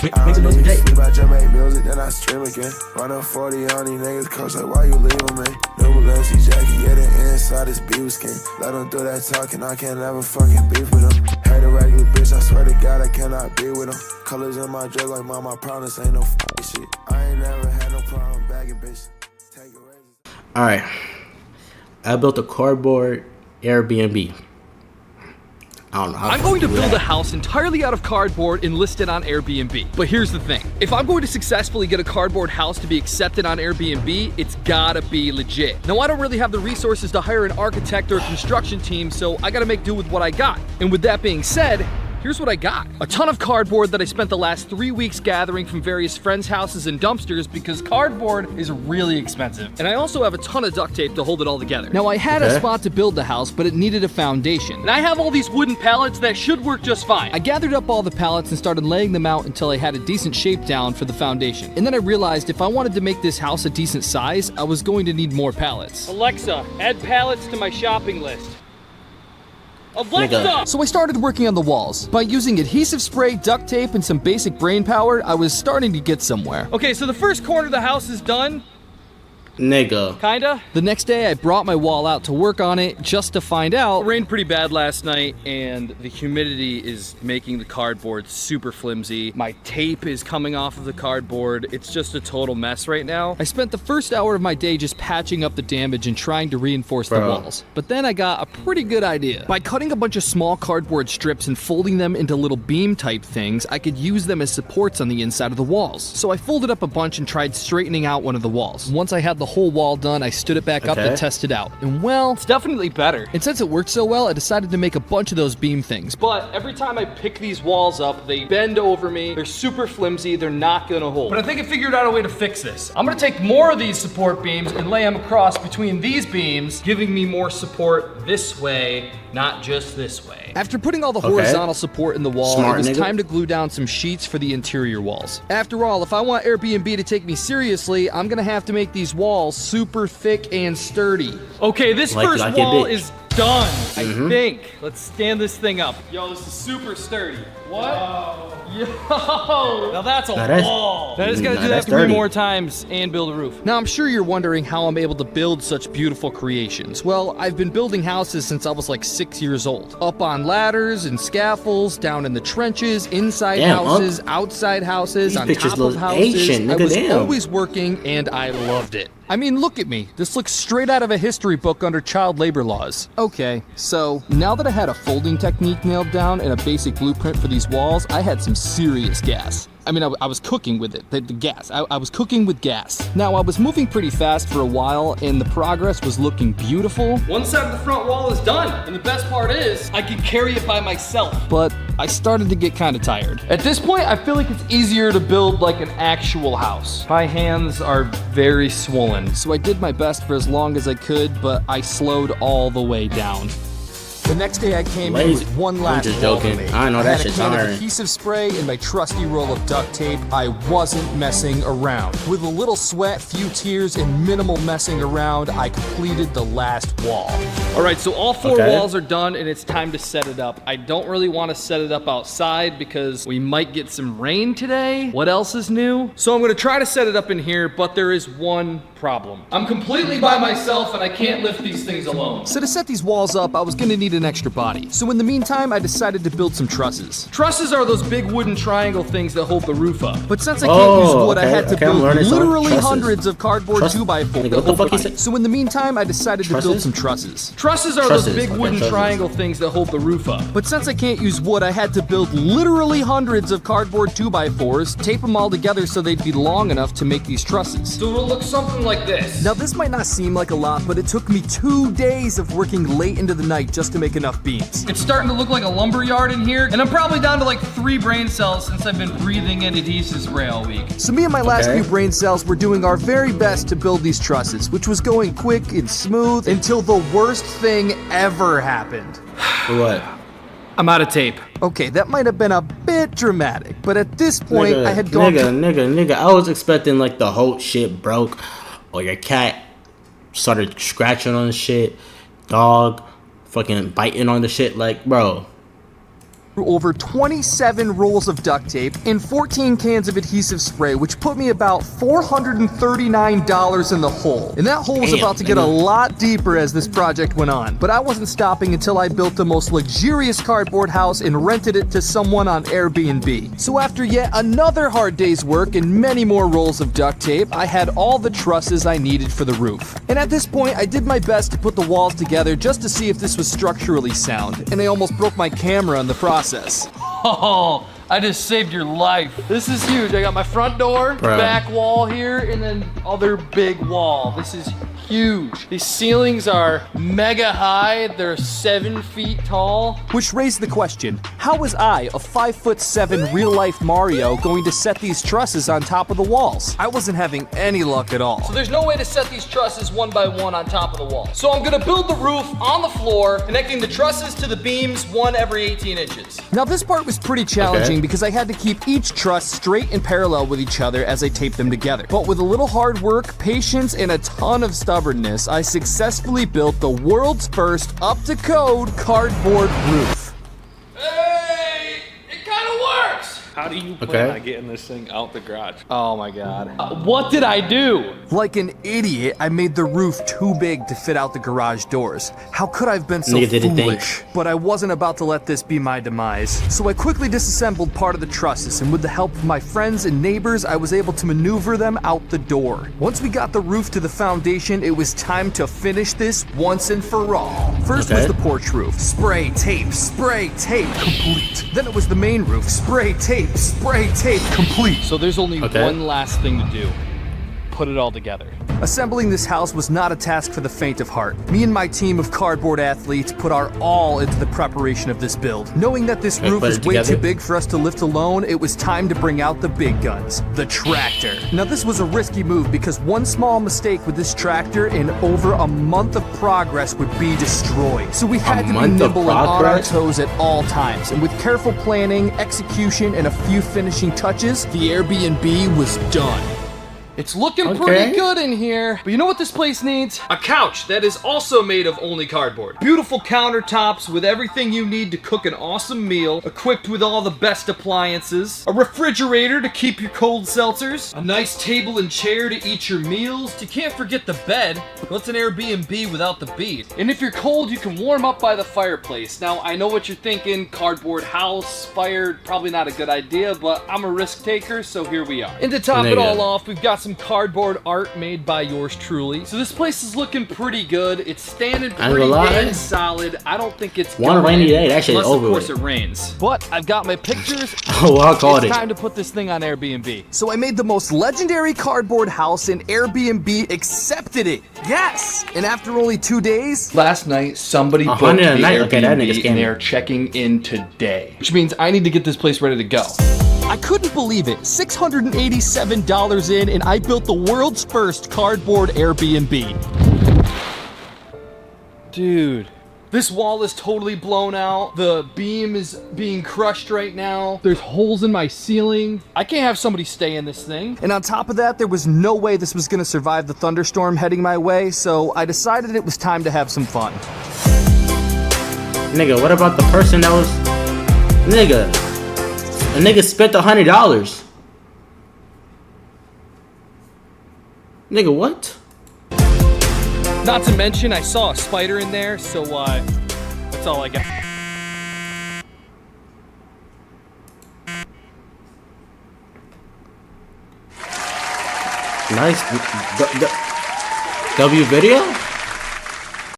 Make some noise for Jay. Sleep out your make music, then I stream again. Run up 40 on these niggas, coach like, why you leaving me? New Balenci jacket, yeah, the inside is beaver skin. Let them do that talking, I can't ever fucking beef with them. Hate a regular bitch, I swear to God, I cannot be with them. Colors in my dress like mom, I promise ain't no f***ing shit. I ain't never had no problem bagging bitch. Take a razor. Alright. I built a cardboard Airbnb. I don't know how I'm going to build a house entirely out of cardboard and list it on Airbnb. But here's the thing. If I'm going to successfully get a cardboard house to be accepted on Airbnb, it's gotta be legit. Now, I don't really have the resources to hire an architect or a construction team, so I gotta make do with what I got. And with that being said, here's what I got. A ton of cardboard that I spent the last 3 weeks gathering from various friends' houses and dumpsters because cardboard is really expensive. And I also have a ton of duct tape to hold it all together. Now, I had a spot to build the house, but it needed a foundation. And I have all these wooden pallets that should work just fine. I gathered up all the pallets and started laying them out until I had a decent shape down for the foundation. And then I realized if I wanted to make this house a decent size, I was going to need more pallets. Alexa, add pallets to my shopping list. Alexa! So I started working on the walls. By using adhesive spray, duct tape, and some basic brain power, I was starting to get somewhere. Okay, so the first corner of the house is done. Nigga. Kinda. The next day, I brought my wall out to work on it just to find out. It rained pretty bad last night, and the humidity is making the cardboard super flimsy. My tape is coming off of the cardboard. It's just a total mess right now. I spent the first hour of my day just patching up the damage and trying to reinforce the walls. But then I got a pretty good idea. By cutting a bunch of small cardboard strips and folding them into little beam type things, I could use them as supports on the inside of the walls. So I folded up a bunch and tried straightening out one of the walls. Once I had the whole wall done, I stood it back up to test it out. And well, it's definitely better. And since it worked so well, I decided to make a bunch of those beam things. But every time I pick these walls up, they bend over me. They're super flimsy. They're not gonna hold. But I think I figured out a way to fix this. I'm gonna take more of these support beams and lay them across between these beams, giving me more support this way, not just this way. After putting all the horizontal support in the wall, it was time to glue down some sheets for the interior walls. After all, if I want Airbnb to take me seriously, I'm gonna have to make these walls super thick and sturdy. Okay, this first wall is done, I think. Let's stand this thing up. Yo, this is super sturdy. What? Yo, now that's a wall. Now I just gotta do that 3 more times and build a roof. Now I'm sure you're wondering how I'm able to build such beautiful creations. Well, I've been building houses since I was like 6 years old. Up on ladders and scaffolds, down in the trenches, inside houses, outside houses, on top of houses. I was always working and I loved it. I mean, look at me. This looks straight out of a history book under child labor laws. Okay, so now that I had a folding technique nailed down and a basic blueprint for these walls, I had some serious gas. I mean, I was cooking with it, the gas. I was cooking with gas. Now, I was moving pretty fast for a while, and the progress was looking beautiful. One side of the front wall is done, and the best part is, I can carry it by myself. But I started to get kind of tired. At this point, I feel like it's easier to build like an actual house. My hands are very swollen. So I did my best for as long as I could, but I slowed all the way down. The next day I came in with one last wall to make. I know that shit's I had a can hard. of adhesive spray and my trusty roll of duct tape. I wasn't messing around. With a little sweat, few tears, and minimal messing around, I completed the last wall. All right, so all 4 walls are done and it's time to set it up. I don't really want to set it up outside because we might get some rain today. What else is new? So I'm gonna try to set it up in here, but there is one problem. I'm completely by myself and I can't lift these things alone. So to set these walls up, I was gonna need an extra body. So in the meantime, I decided to build some trusses. Trusses are those big wooden triangle things that hold the roof up. But since I can't use wood, I had to build literally hundreds of cardboard 2x4. So in the meantime, I decided to build some trusses. Trusses are those big wooden triangle things that hold the roof up. But since I can't use wood, I had to build literally hundreds of cardboard 2x4s, tape them all together so they'd be long enough to make these trusses. So it'll look something like this. Now this might not seem like a lot, but it took me 2 days of working late into the night just to make enough beams. It's starting to look like a lumber yard in here, and I'm probably down to like 3 brain cells since I've been breathing in adhesive spray all week. So me and my last few brain cells were doing our very best to build these trusses, which was going quick and smooth until the worst thing ever happened. What? I'm out of tape. Okay, that might have been a bit dramatic, but at this point, I had gone Nigga, I was expecting like the whole shit broke, or your cat started scratching on the shit, dog fucking biting on the shit, like, bro. over 27 rolls of duct tape and 14 cans of adhesive spray, which put me about $439 in the hole. And that hole was about to get a lot deeper as this project went on. But I wasn't stopping until I built the most luxurious cardboard house and rented it to someone on Airbnb. So after yet another hard day's work and many more rolls of duct tape, I had all the trusses I needed for the roof. And at this point, I did my best to put the walls together just to see if this was structurally sound. And I almost broke my camera in the process. Oh, I just saved your life. This is huge. I got my front door, back wall here, and then other big wall. This is huge. These ceilings are mega high. They're 7 feet tall. Which raised the question, how was I, a 5'7" real-life Mario, going to set these trusses on top of the walls? I wasn't having any luck at all. So there's no way to set these trusses one by one on top of the wall. So I'm gonna build the roof on the floor, connecting the trusses to the beams, one every 18 inches. Now this part was pretty challenging because I had to keep each truss straight and parallel with each other as I taped them together. But with a little hard work, patience, and a ton of stubbornness, I successfully built the world's first up-to-code cardboard roof. Hey, it kind of works. How do you plan on getting this thing out the garage? Oh my God. What did I do? Like an idiot, I made the roof too big to fit out the garage doors. How could I have been so foolish? But I wasn't about to let this be my demise. So I quickly disassembled part of the trusses, and with the help of my friends and neighbors, I was able to maneuver them out the door. Once we got the roof to the foundation, it was time to finish this once and for all. First was the porch roof. Spray, tape, complete. Then it was the main roof. Spray, tape, complete. So there's only one last thing to do. Put it all together. Assembling this house was not a task for the faint of heart. Me and my team of cardboard athletes put our all into the preparation of this build. Knowing that this roof was way too big for us to lift alone, it was time to bring out the big guns, the tractor. Now this was a risky move because one small mistake with this tractor and over a month of progress would be destroyed. So we had to be nimble and on our toes at all times. And with careful planning, execution, and a few finishing touches, the Airbnb was done. It's looking pretty good in here. But you know what this place needs? A couch that is also made of only cardboard. Beautiful countertops with everything you need to cook an awesome meal, equipped with all the best appliances. A refrigerator to keep your cold seltzers. A nice table and chair to eat your meals. You can't forget the bed. What's an Airbnb without the bead? And if you're cold, you can warm up by the fireplace. Now, I know what you're thinking. Cardboard house, fire, probably not a good idea, but I'm a risk taker, so here we are. And to top it all off, we've got some cardboard art made by yours truly. So this place is looking pretty good. It's standing pretty damn solid. I don't think it's one rainy day. That shit is over. Of course it rains. But I've got my pictures. Oh, I'll call it. It's time to put this thing on Airbnb. So I made the most legendary cardboard house and Airbnb accepted it. Yes! And after only 2 days, last night somebody booked the Airbnb and they're checking in today. Which means I need to get this place ready to go. I couldn't believe it. $687 in, and I built the world's first cardboard Airbnb. Dude, this wall is totally blown out. The beam is being crushed right now. There's holes in my ceiling. I can't have somebody stay in this thing. And on top of that, there was no way this was gonna survive the thunderstorm heading my way, so I decided it was time to have some fun. Nigga, what about the person that was... Nigga. A nigga spent $100. Nigga, what? Not to mention, I saw a spider in there, so that's all I got. Nice. W video?